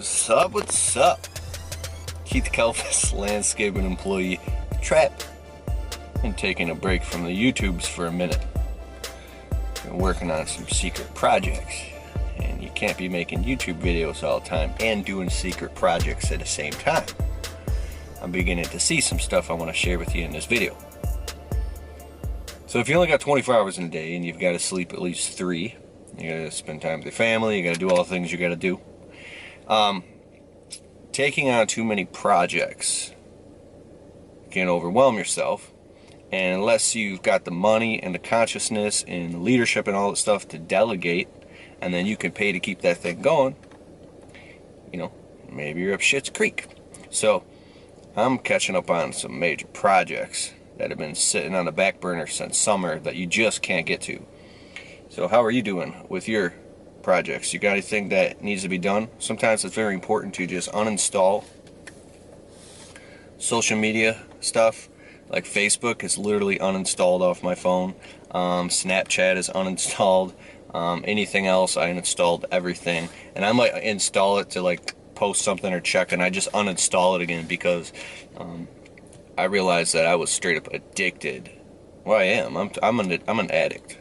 What's up? What's up? Keith Kalfas, landscaping employee, trapped and taking a break from the YouTubes for a minute. Been working on some secret projects, and you can't be making YouTube videos all the time and doing secret projects at the same time. I'm beginning to see some stuff I want to share with you in this video. So if you only got 24 hours in a day and you've got to sleep at least 3, you got to spend time with your family, you got to do all the things you got to do. Taking on too many projects can overwhelm yourself, and unless you've got the money and the consciousness and the leadership and all that stuff to delegate, and then you can pay to keep that thing going, you know, maybe you're up shit's creek. So I'm catching up on some major projects that have been sitting on the back burner since summer that you just can't get to. So how are you doing with your projects? You got anything that needs to be done? Sometimes it's very important to just uninstall social media stuff. Like Facebook is literally uninstalled off my phone. Snapchat is uninstalled. Anything else, I uninstalled everything. And I might install it to like post something or check, and I just uninstall it again because I realized that I was straight up addicted. Well, I am. I'm an addict.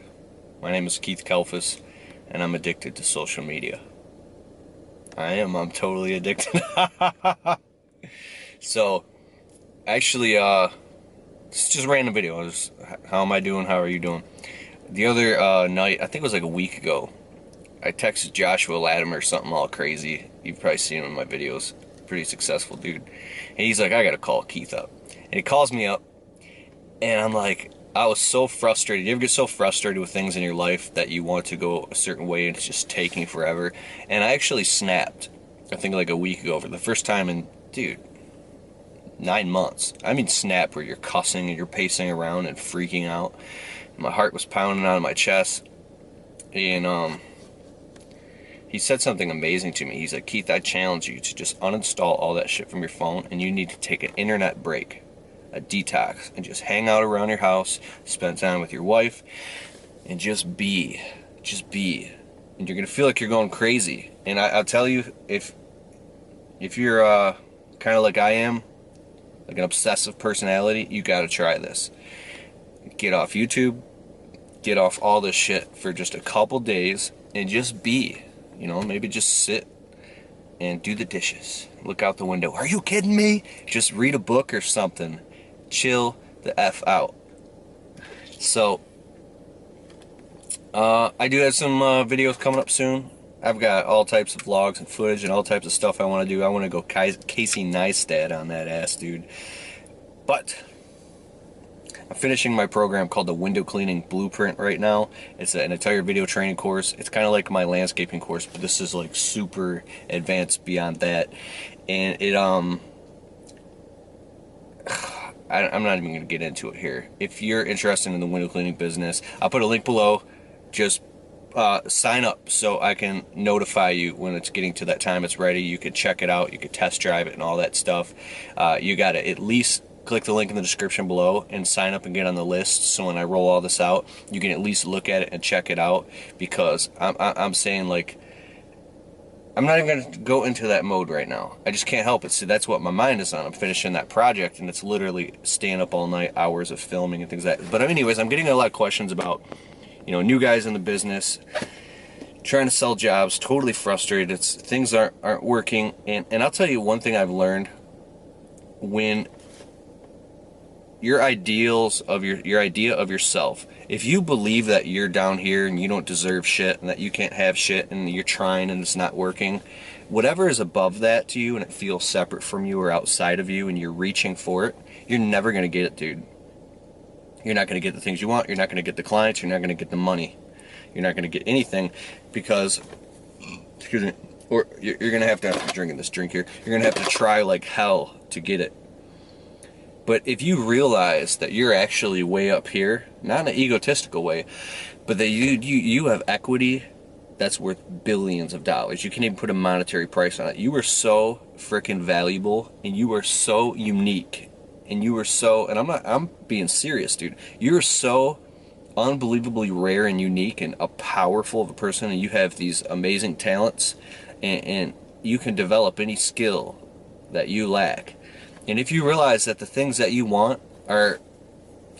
My name is Keith Kalfas, and I'm addicted to social media. I'm totally addicted. So, actually, it's just a random video. How am I doing? How are you doing? The other night, I think it was like a week ago, I texted Joshua Latimer something all crazy. You've probably seen him in my videos. Pretty successful dude. And he's like, I gotta call Keith up. And he calls me up, and I'm like, I was so frustrated. You ever get so frustrated with things in your life that you want to go a certain way and it's just taking forever? And I actually snapped, I think like a week ago, for the first time in, dude, 9 months. I mean snap, where you're cussing and you're pacing around and freaking out. My heart was pounding out of my chest. And he said something amazing to me. He's like, Keith, I challenge you to just uninstall all that shit from your phone, and you need to take an internet break. A detox, and just hang out around your house, spend time with your wife, and just be, and you're gonna feel like you're going crazy. And I'll tell you, if you're kind of like I am, like an obsessive personality, you gotta try this. Get off YouTube, get off all this shit for just a couple days, and just be, you know, maybe just sit and do the dishes, look out the window. Are you kidding me? Just read a book or something. Chill the F out. So, I do have some videos coming up soon. I've got all types of vlogs and footage and all types of stuff I want to do. I want to go Casey Neistat on that ass, dude. But I'm finishing my program called the Window Cleaning Blueprint right now. It's an entire video training course. It's kind of like my landscaping course, but this is like super advanced beyond that. And it, I'm not even going to get into it here. If you're interested in the window cleaning business, I'll put a link below. Just sign up so I can notify you when it's getting to that time it's ready. You could check it out. You could test drive it and all that stuff. You got to at least click the link in the description below and sign up and get on the list. So when I roll all this out, you can at least look at it and check it out. Because I'm saying, like, I'm not even going to go into that mode right now. I just can't help it. See, that's what my mind is on. I'm finishing that project, and it's literally staying up all night, hours of filming and things like that. But anyways, I'm getting a lot of questions about, you know, new guys in the business, trying to sell jobs, totally frustrated. Things aren't working. And I'll tell you one thing I've learned. When your ideals of your idea of yourself, if you believe that you're down here and you don't deserve shit and that you can't have shit and you're trying and it's not working, whatever is above that to you and it feels separate from you or outside of you and you're reaching for it, you're never going to get it, dude. You're not going to get the things you want. You're not going to get the clients. You're not going to get the money. You're not going to get anything because, excuse me, or you're going to have to, I'm drinking this drink here, you're going to have to try like hell to get it. But if you realize that you're actually way up here, not in an egotistical way, but that you have equity that's worth billions of dollars. You can't even put a monetary price on it. You are so freaking valuable, and you are so unique, and you are so, and I'm being serious, dude. You are so unbelievably rare and unique and a powerful of a person, and you have these amazing talents, and you can develop any skill that you lack. And if you realize that the things that you want are,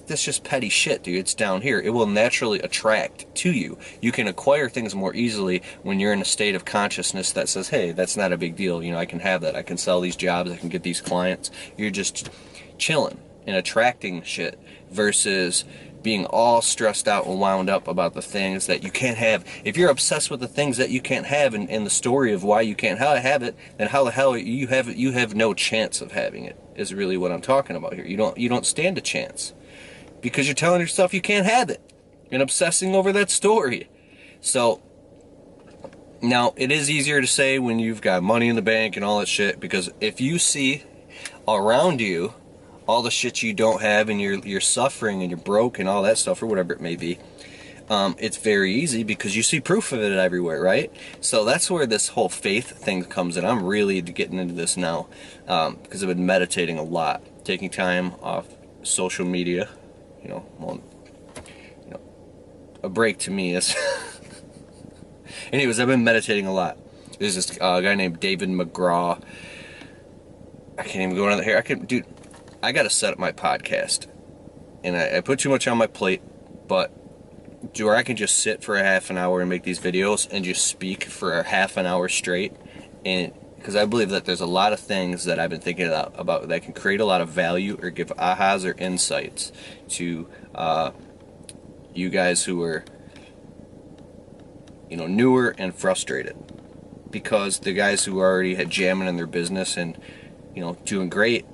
that's just petty shit, dude, it's down here, it will naturally attract to you. You can acquire things more easily when you're in a state of consciousness that says, hey, that's not a big deal, you know, I can have that, I can sell these jobs, I can get these clients. You're just chilling and attracting shit versus being all stressed out and wound up about the things that you can't have. If you're obsessed with the things that you can't have and the story of why you can't have it, then how the hell you have it? You have no chance of having it, is really what I'm talking about here. You don't stand a chance because you're telling yourself you can't have it and obsessing over that story. So now it is easier to say when you've got money in the bank and all that shit, because if you see around you all the shit you don't have and you're suffering and you're broke and all that stuff or whatever it may be, it's very easy because you see proof of it everywhere, right? So that's where this whole faith thing comes in. I'm really getting into this now because I've been meditating a lot, taking time off social media. A break to me is anyways, I've been meditating a lot. There's this guy named David McGraw. I can't even go into here. Dude, I gotta set up my podcast, and I put too much on my plate, but where I can just sit for a half an hour and make these videos and just speak for a half an hour straight, and because I believe that there's a lot of things that I've been thinking about that can create a lot of value or give ahas or insights to you guys who are, you know, newer and frustrated, because the guys who already had jamming in their business and, you know, doing great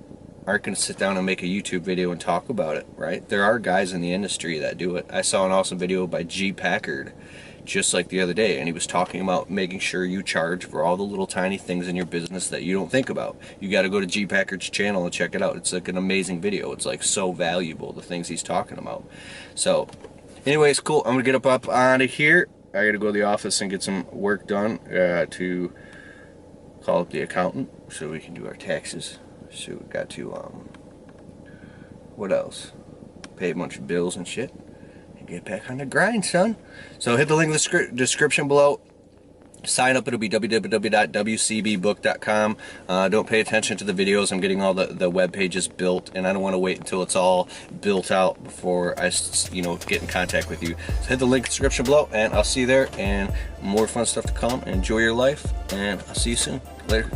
aren't going to sit down and make a YouTube video and talk about it, right? There are guys in the industry that do it. I saw an awesome video by Packard just like the other day, and he was talking about making sure you charge for all the little tiny things in your business that you don't think about. You got to go to Packard's channel and check it out. It's like an amazing video. It's like so valuable, the things he's talking about. So anyways, cool. I'm going to get up out of here. I got to go to the office and get some work done to call up the accountant so we can do our taxes. So we got to, what else? Pay a bunch of bills and shit. And get back on the grind, son. So hit the link in the description below. Sign up, it'll be www.wcbbook.com. Don't pay attention to the videos. I'm getting all the web pages built, and I don't want to wait until it's all built out before I, you know, get in contact with you. So hit the link in the description below, and I'll see you there, and more fun stuff to come. Enjoy your life, and I'll see you soon. Later.